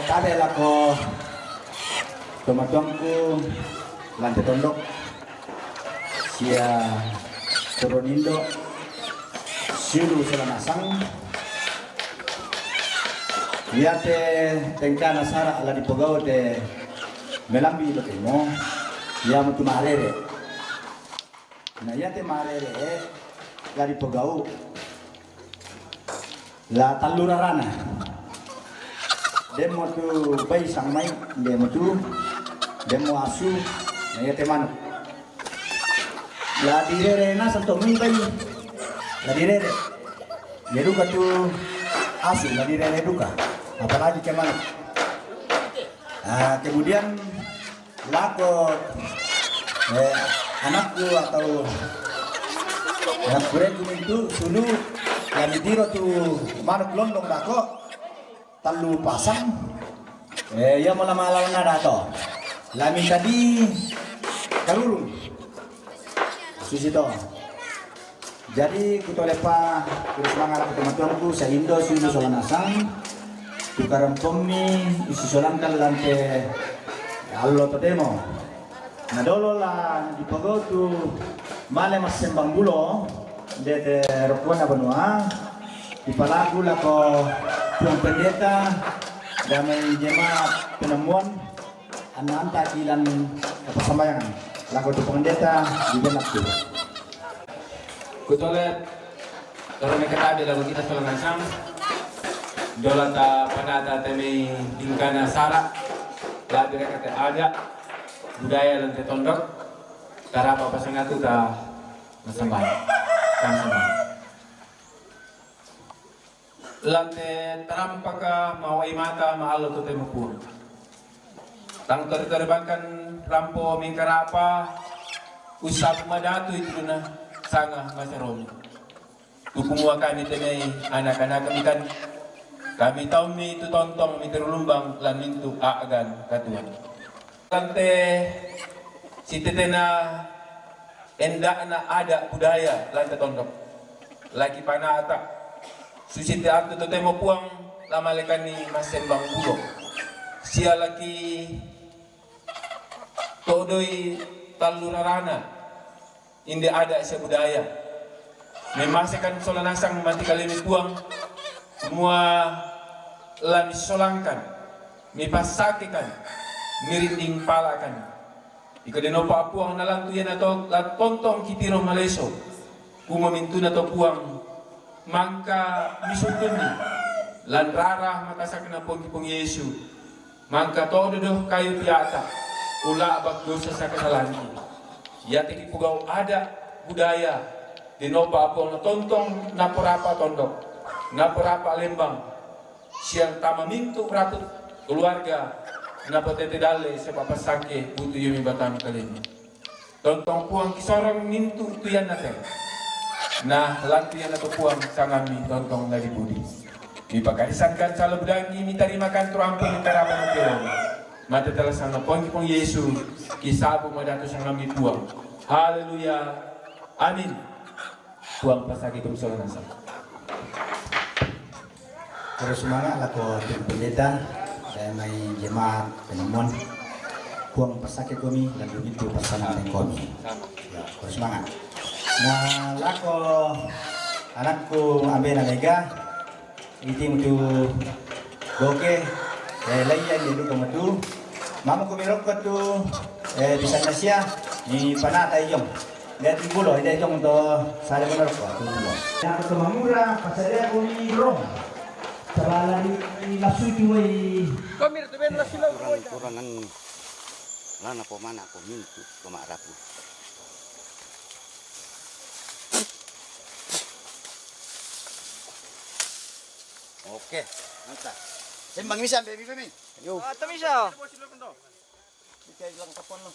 Tade lako tomatuangku lantai tondok sia turunindo siulu selanasang te tengkana sara ala dipogau te melambi lo temo ia mutu marere na te marere la dipogau la talura rana demo tu bai sang mai demo asu na te manu la direre na santo mi bai la direre yeruka tu asu la direre duka apalagi ke manu kemudian lako anakku atau anak kureku itu sulu yang ditiro tu manuk londong lako talu pasang ya malam malam nada to lami tadi karurung susito jadi kutolepa terus mangalap teman-temanku saya indo sulu solanasang tukaran pommi isi solankan lante allo to demo nadolo la di pogo tu male mas sembang bulo de rokuana benua di palaku la ko Tuan Pendeta damai jemaat penemuan anak takilan persembayangan lagu tu pendeta di benak tu. Kutolet karena kata lagu kita solangan sam dolata panata temi tingkana sara lagu kata ada budaya dan tondok cara apa pasangatu ta masambayan kan sembah lante terampaka mawai mata maalo to temupur tang terbangkan rampo mingkarapa usap madatu itu na sanga masaromi tukumua kami tenai anak-anak kami tahu mi itu tontong mi terlumbang lan mintu agan katuan lante sitetena endak na ada budaya lante tondok lagi panata susite atu to temo puang lamalekan ni masembang bulo sia laki todoi talurarana inde ada sia budaya memasakan solanasang mati kalimi puang semua lami solangkan mipasakikan mirinding palakan ikadeno pa puang nalang tuyan atau la tontong kitiro maleso kumamintu na to puang mangka misutuni lan rarah matasak na pong Yesu mangka todo doh kayu piata ula bak dosa sa kesalahan ya tiki pugaw ada budaya dinopa apong na tontong naporapa tondok naporapa lembang siang tama mintu ratut keluarga napatete dale sa papasake butu yumi batang kalini tontong puang kisorong mintu tuyan natin nah lantian atau puang sangami tontong lagi budi dipagarisankan sa lebdangi mitarimakan turampun mitarapan utiro mata telah sana pong Yesu kisabu madatu sangami puang haleluya amin puang pasagi kumsolan asal terus semangat lako Tuan Pendeta saya mai jemaat penemuan puang pasake kami dan begitu pasangan kami ya terus semangat nah lako anakku ambil nalega iti mutu goke layan jadi kamu mama ko mirok ko tu di sana siya ni panata yung lihat ibu loh ida yung to sale benar ko tu ya ko mamura pasare ko ni rom sabala ni lasu tu wai komir tu ben lasu lo kurangan lana po mana ko mintu kumarapu. Oke, mantap. Sembang misa, baby. Yo. Tamisa. Dicari lang kapon lo.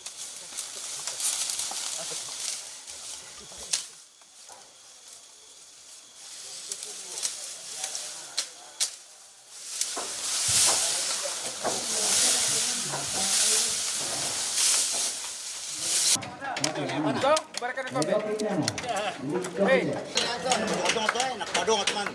Dok, berikan ke kopi. Atong ay nakpadong at man.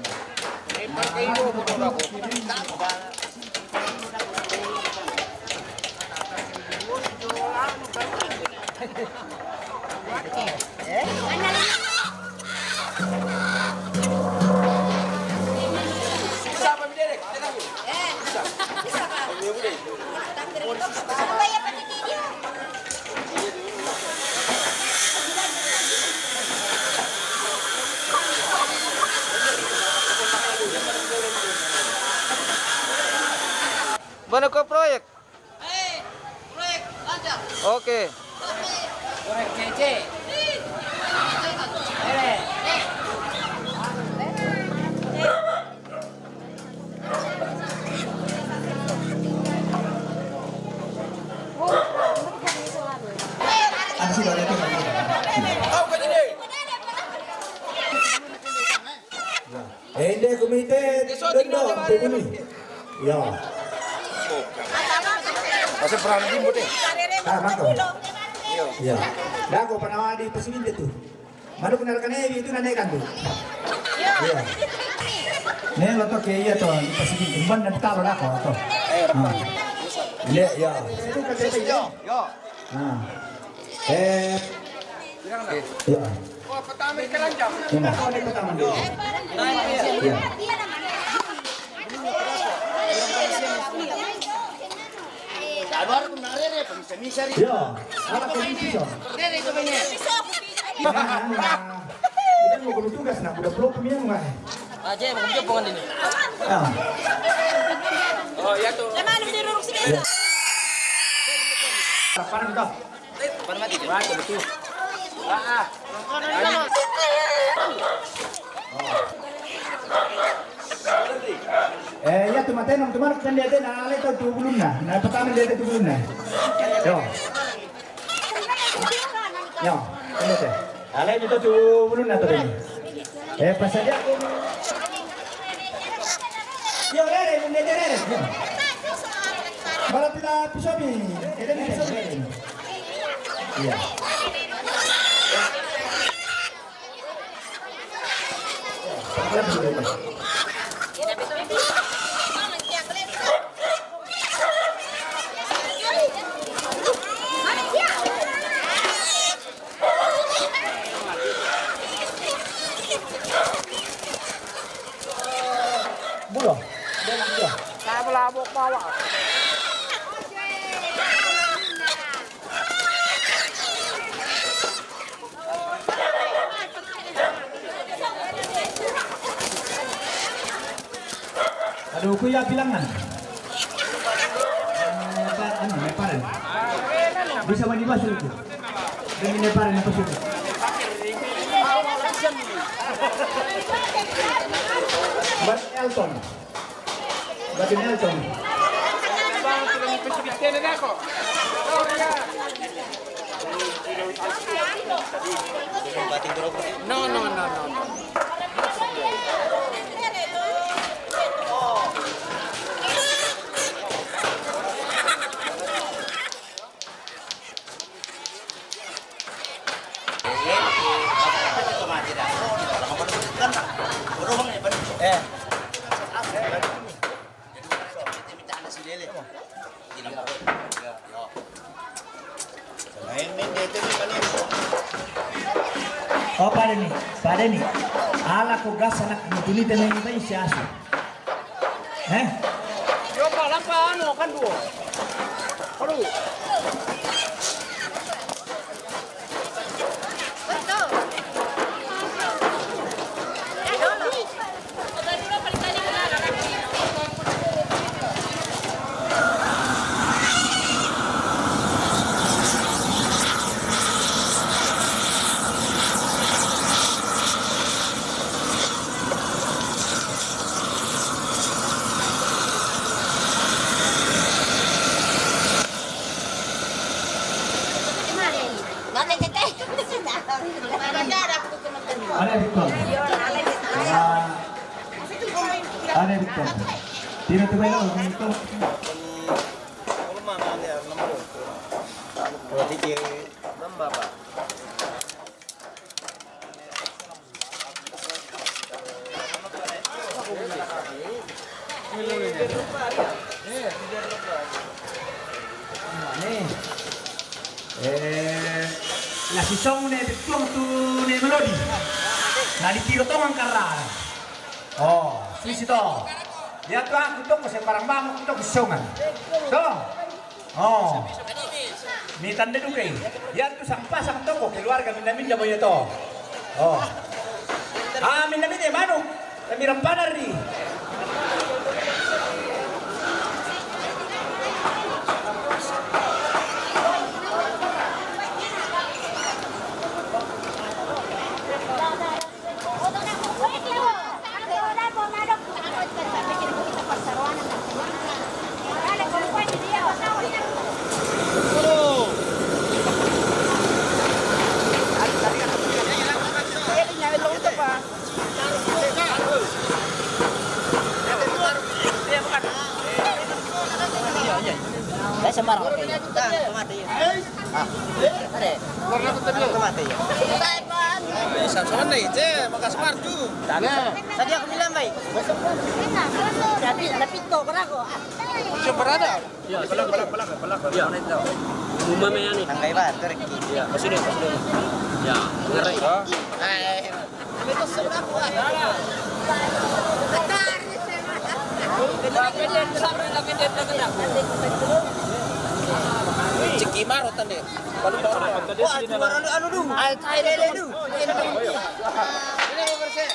Mana ke proyek? Proyek lancar. Oke. Proyek CC. Ada sih banyak yang Ende komite dendam begini. Ya. Kasi perang din bote. Mako. Ya. Dah ko panawa di pasilin itu. Manu kenal kanai itu nanaikan tuh. Iya. Nih lo tuh kayak tuh di pasilin umban dan talo dah ko tuh. Iya, ya. Itu kerja yo. Nah. Ya. Oh, pertama ikan lanjam. Ini kau ada pertama dulu. Ya. Baru kung narere pamisa-misa rin. Ya. Alat komisi so. Dari itu banyak. Kita mau guru tugas nak udah belum pemilu nggak? Aja mau kerja pongan ini. Ah. Oh, ya tuh. Sama lu diruruk sini. Kapan kita? Pan mati. Mati betul. Ya teman-teman kan dia ada nalai tahu 20 nah. Nah pertama dia ada 20 nah. Yo. Yo, ini teh. Alai itu 20 nah tadi. Pas saja aku. Yo, rere. Barat kita pisau ni. Ada ni pisau ni. Iya. Bulo. Saya melabuk bawa. Aduh, kuya bilangan. Neparan. Bisa mandi masuk itu. Demi neparan apa sudah? Bat Elton. Batin Elton. No. Oh, pada ni. Ala ko gas anak mutuli dan yang bayi siasu. Yo pala pa ano kan duo. Aduh. Tira tu bayo itu. La si song ne tuang tu ne melodi. Na ditiro tong ang kara. Oh, sisi to. Ya tu aku to ko se parang bang to ko songan. To. Oh. Mi tanda dukai. Ya tu sampah sang toko keluarga minda-minda boyo to. Oh. Ah, minda-minda manu. Kami rampanar ni. Sembarang mati. Mati. Ah. Ada. Warna betul mati. Sama nih, maka smart tu. Tadi aku bilang baik. Tapi ada pintu kerako. Siapa ada? Ya, pelak. Ya. Umumnya ni. Tangkai bar, terki. Ya, pasini. Ya, ngeri. Itu seberapa? Cekimar otan deh. Wah, anu dulu. Air dulu. Ini mau bersih.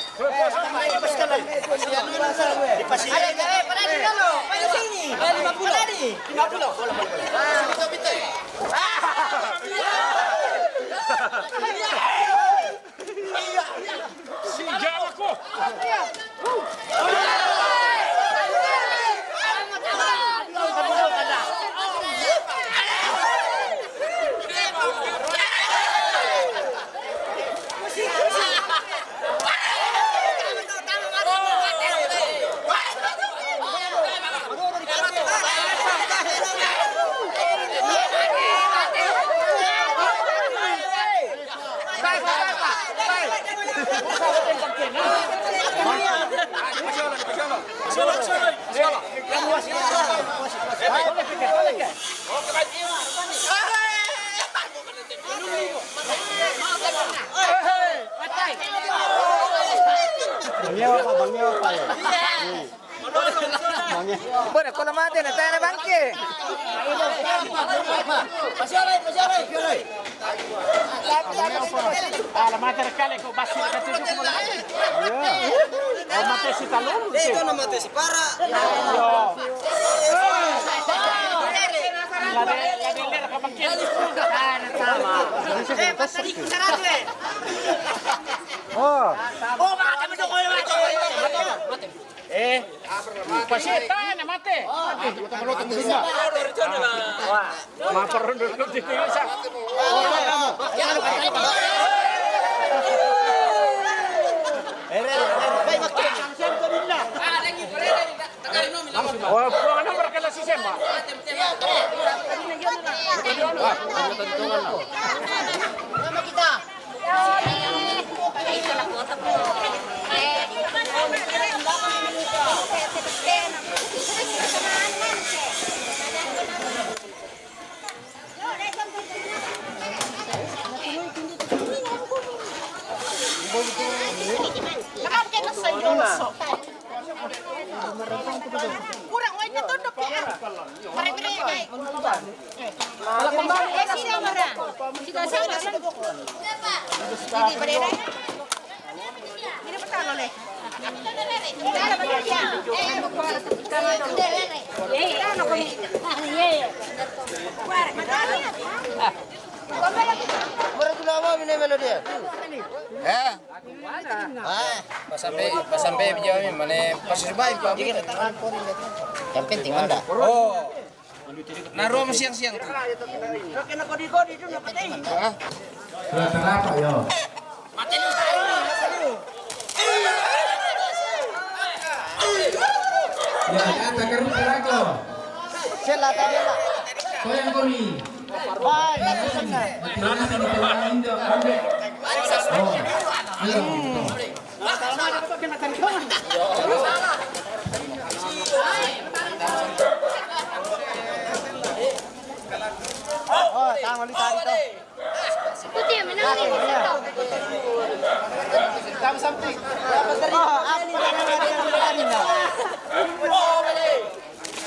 Bueno, con la mate, está en el banque. La mate recale con basi de tu como la. O mate si talón. Esto no mate si para. La de la kapakyan. Pasari ko sarado eh. Oh, mate mo ko mate. pasita na mate. Wah, maparundul dito isa. Oh, ano berkala si Semba? Nama kita. Kurang wae ditunduk ya. Mari-mari naik. Kalau kembali ke sini mana? Sudah sana. Ini berdiri. Ini pertama leh. Ada banyak ya. Berapa melodi? Pasampai bijawin mana pasir baik Pak. Yang penting mana? Oh. Naruh siang-siang tuh. Kena kodi-kodi itu enggak penting. Kelihatan apa yo? Mati lu. Sela tadi lah. Koyang kami. Wah, itu sana. Nana sama tulang Indo, ambil. Oh, iya. Sama ada apa kena tangkapan? Oh, tama ulit tayo ito. Putih, menang nih. Tama something. Oh, ako na natin na.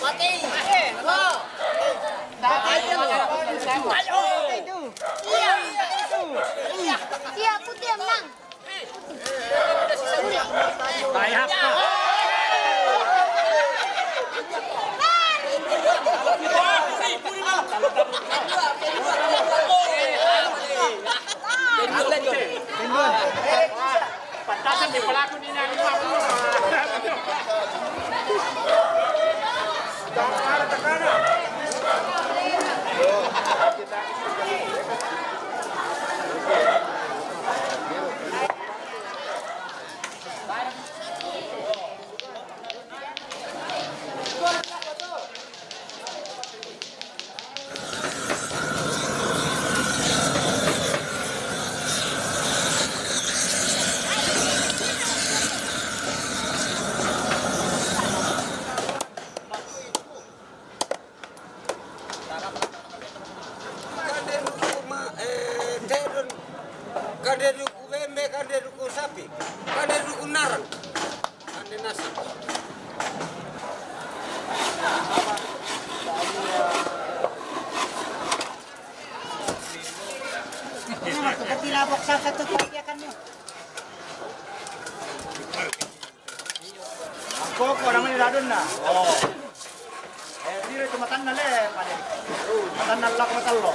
Mati. Oh. Iya, putih yang menang. Bayar. Patasan di pelaku ni nak lima puluh. Kaderuku bembe, kaderuku sapi, kaderuku narang, kade nasi. Seperti labok sa satu pakiakan mo. Ako ko naman iladon na. Oh. Dire tumatan na le, pare. Matan na lak matalo.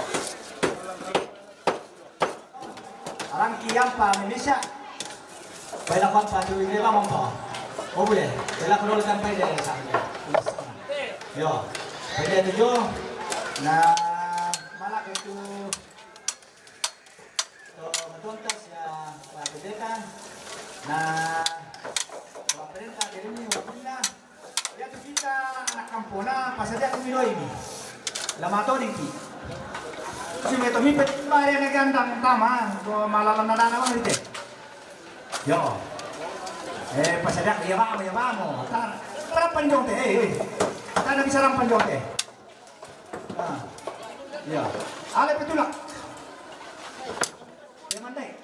Orang kiam pa Indonesia. Baila kon pa tu ini mah mampu. Oh boleh. Baila kalau kan pai dia sana. Yo. Pai dia tu na malak itu mentontas ya Pak na perintah dari ini wakilnya dia tu kita anak kampona pasal dia kumino ini. Lama to dingki. Si meto hipet mari na gandang tama ko malalan na naman dito. Yo. Pasadak ya mo. Para panjong te. Tana bisa ram panjong te. Ah. Ya. Ale petulak. Ya mandai.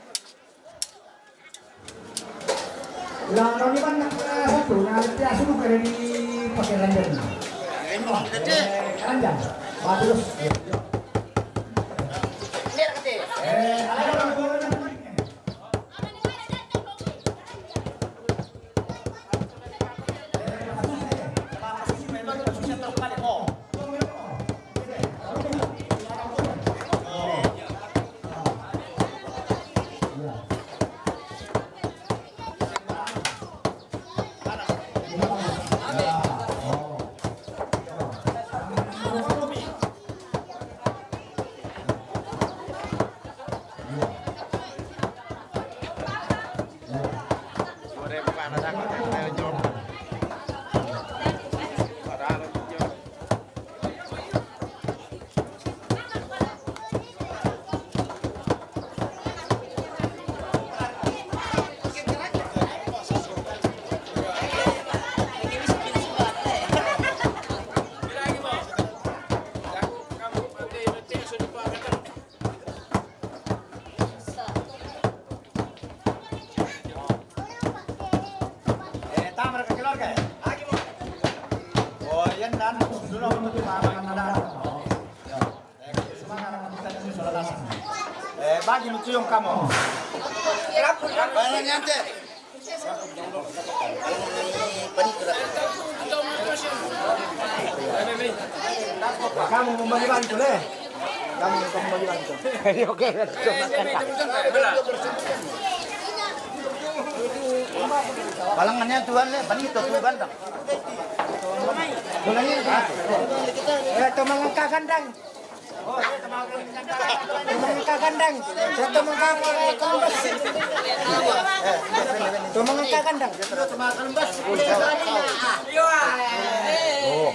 Ulang roni man satu na dia sudah dari pakai ranjang. Ranjang. Terus. Bagi lucu yang kamu. Banyak nyante. Kamu membagi bantu le. Kamu membagi bantu. Oke. Balangannya tuan le, panito tu gandang. Bolanya itu mengangkat gandang. Oh, mengangkat gandang. Satu mengangkat kelembas. Itu mengangkat gandang. Oh.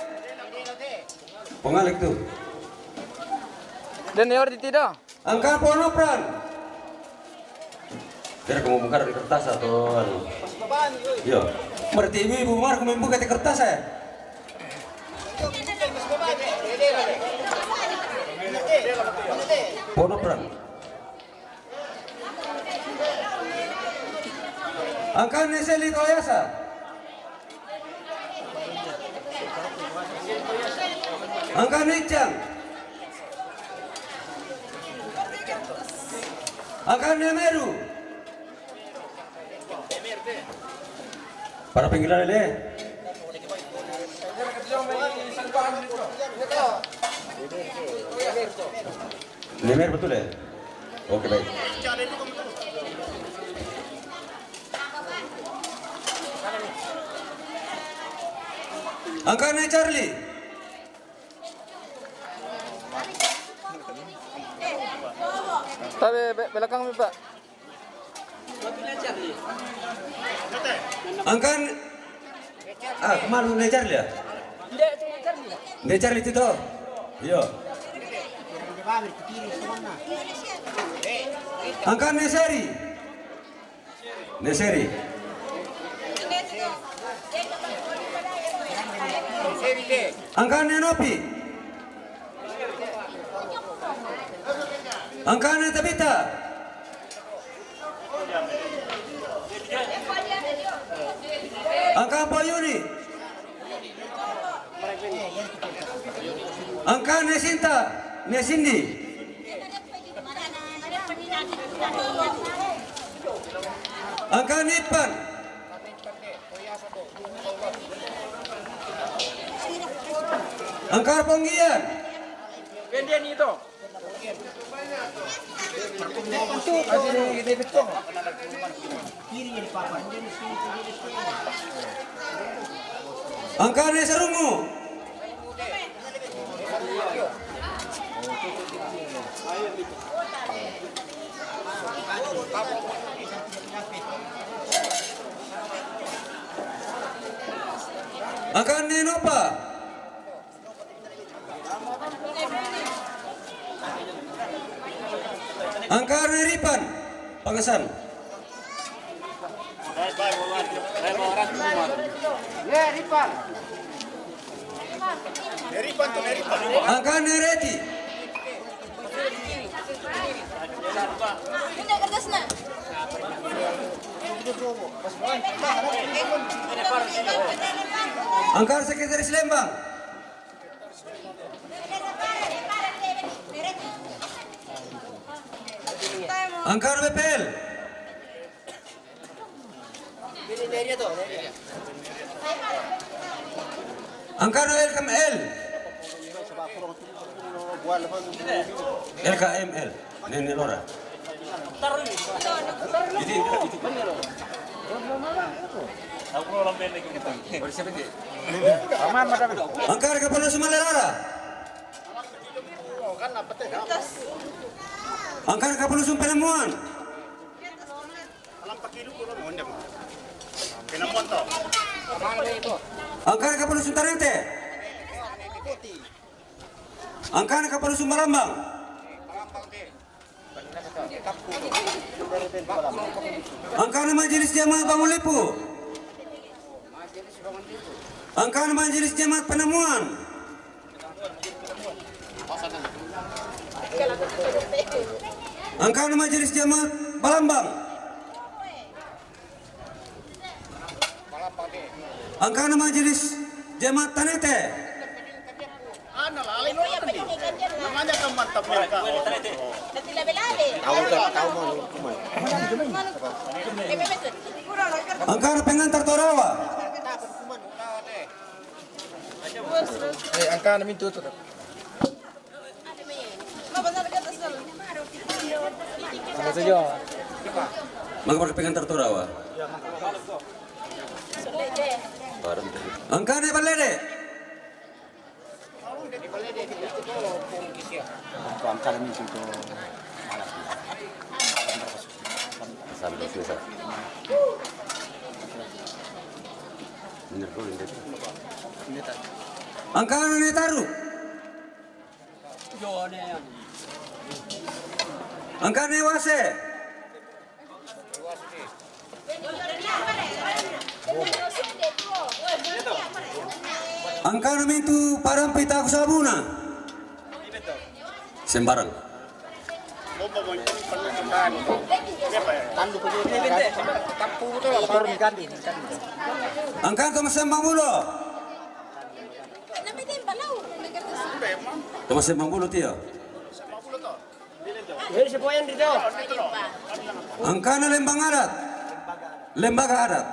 Pengalik tuh. Dan ya tidak. Angka ponopran. Biar kamu buka dari kertas atau anu. Yo. Berarti ibu mar kamu buka di kertas ya. Ponopran. Angka neseli toyasa. Angka necang. Angka nemeru. Para pinggiran ini. Nemer betul ya? Oke baik. Angka ne Charlie. Tapi belakang Pak. Angka kemana ne Charlie ya? Ne Charlie itu toh. Iya. Angka Neseri. Neseri. Angka Nenopi. Angka Netabita. Angka Poyuni. Angka Nesinta. Nesindi. Angka Nipan. Angka Ponggian. Pendian itu. Angka Neserungu. Angka Nenopa. Angka Neripan. Pangesan. Angka Nereti. Angka Sekretaris Lembang. Angka BPL. Angka LKML. LKML. Nenek Lora. Angka Kapolda Sumatera. Angka Kapolda Penemuan. Angka Kapolda Tarente. Angka Kapolda Marambang. Angka Majelis Jamaah Bangunlipu. Angka Majelis Jamaah Penemuan. Angka Majelis Jamaah Balambang. Angka Majelis Jamaah Tanete. Angka pengantar Torawa. Angka mintu tu. Maka pakai pengantar Torawa. Angka ne Balede. Angka ne Taru. Angka Newase. Angka namintu parang pita sabuna. Sembarang. Angka Thomas Sembangbulo. Thomas Sembangbulo tiyo. Angka na Lembang Adat. Lembaga Adat.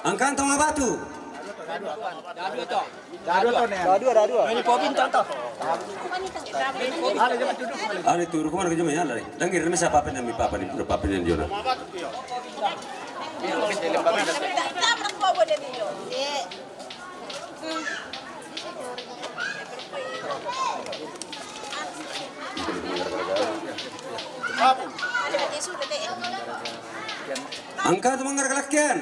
Angka Toma Batu. Ali turu kemana ke jemaah lari? Dangir ini siapa pen yang papa ni pura papa yang jona. Angka tu manggar kelakian.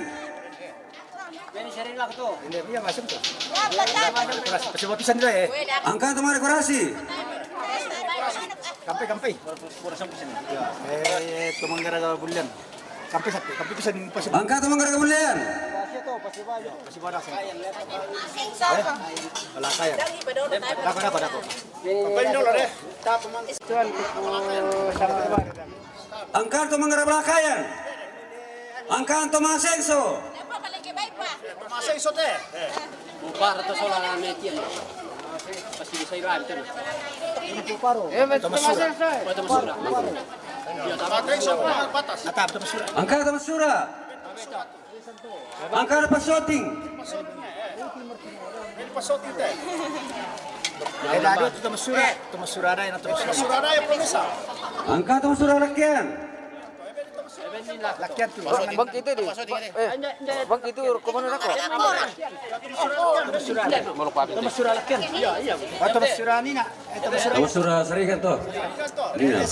Angka tu manggar dekorasi. Kampai. Tumanggara bulan. Kampai satu. Kampai pisan pasi. Angka tu manggar kemuliaan. Pasi badak. Balakaya. Dako. Kampai dulu deh. Angka tu manggar belakayan. Angka tu masengso. Masa iso teh. Upar atau solar media. Pasti bisa iran itu. Angka tu masura. Angka tu pasoting. Pasoting teh. Dado itu masura ada yang masura ada yang pemisah. Angka tu masura lakian. Lakian tuh. Bang itu di. Bang itu kemana nak? Masura lakian. Iya. Atau masura ni nak. Masura seringan tu. Ini.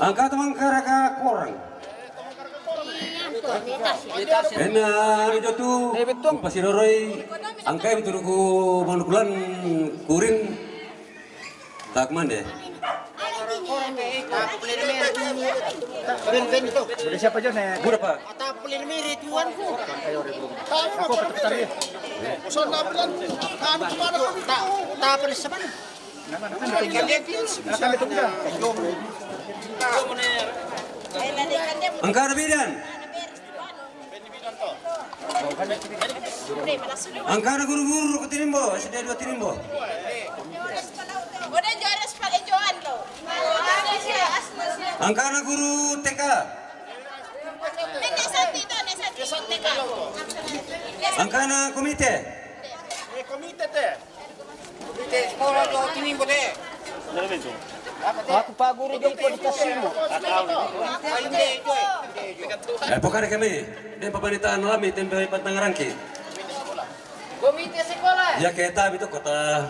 Angka tu mangkara kurang. Enak itu tu pasiroroi angka itu ku manukulan kurin tak mande. Ben itu. Sudah siapa aja nih? Berapa? Aku petar dia. Usul nabilan. Kami kemana? Tak apa di sana. Kami tunggu dah. Angka bidan. Angka guru-guru ke Tinimbo, sudah 2 Tinimbo. Angka guru TK. Angka komite. Komite teh. Komite sekolah Jawa Timur deh. Aku Pak Guru di Kasimo. Pokoknya kami di pemerintahan alami tempe Tangerangki. Komite sekolah. Ya kita itu kota.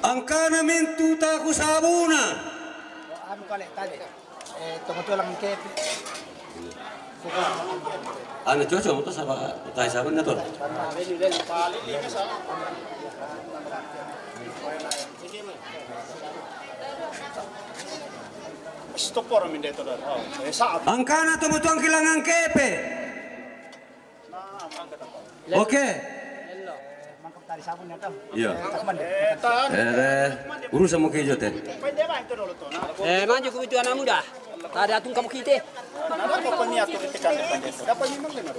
Angka mintu taku sabuna. Anu kali tadi. Tunggu lang ke. Ano cocok motor sama tayo sabun na to. Stop por min dito dar. Angka na tumutuang kilangang kepe. Oke. Mangkap tali sabun na to. Iya. Urusan mo kayo teh. Pwede ba ito dulu to? Maju ke itu anak muda. Tadi atung kamu kita. Ano pa niya to itikan pa dito? Dapat ni mang lima.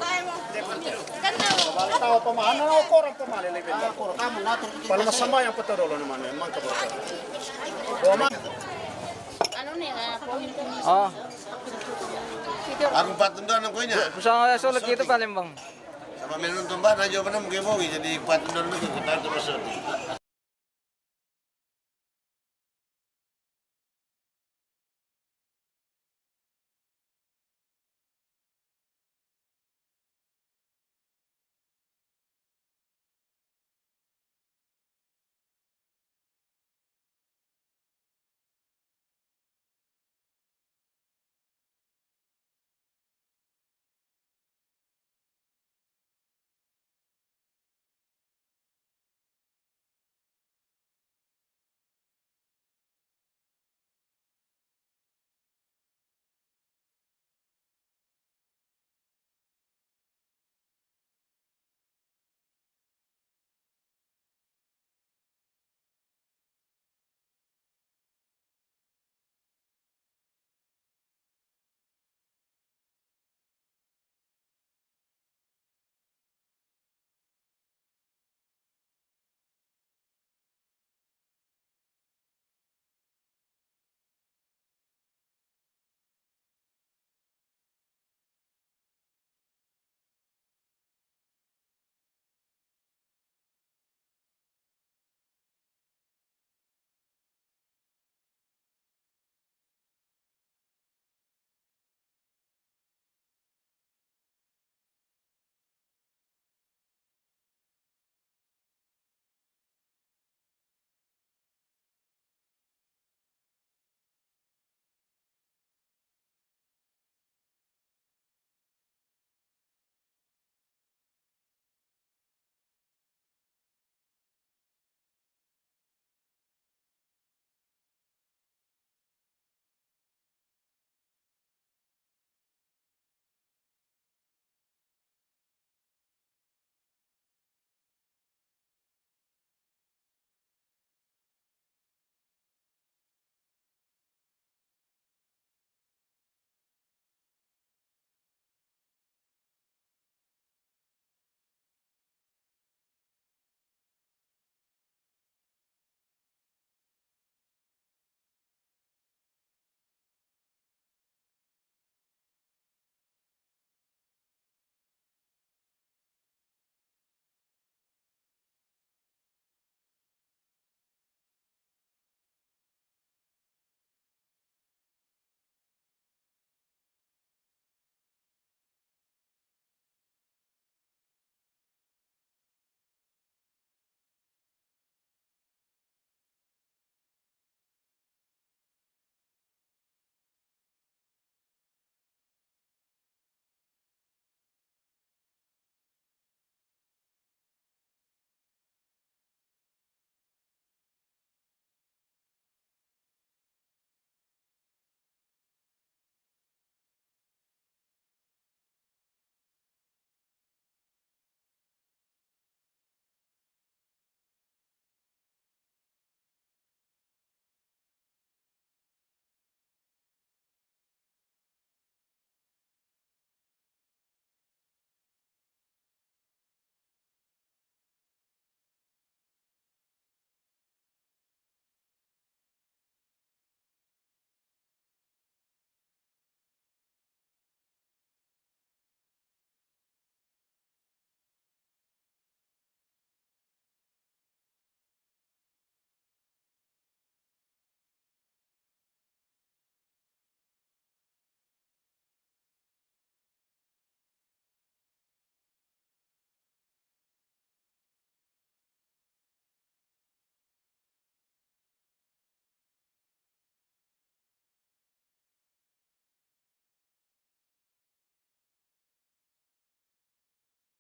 Wala tao pa man, ano korang pa mali lebe. Korang kamu nato. Para masama yang patadolo naman, mangkap. Ano nih lah, Oh. Aku patundan ng kuya. Pusang solid gitu Palembang. Sama meron tumba na jo pa na mungkin mo jadi patundan mo kita terus.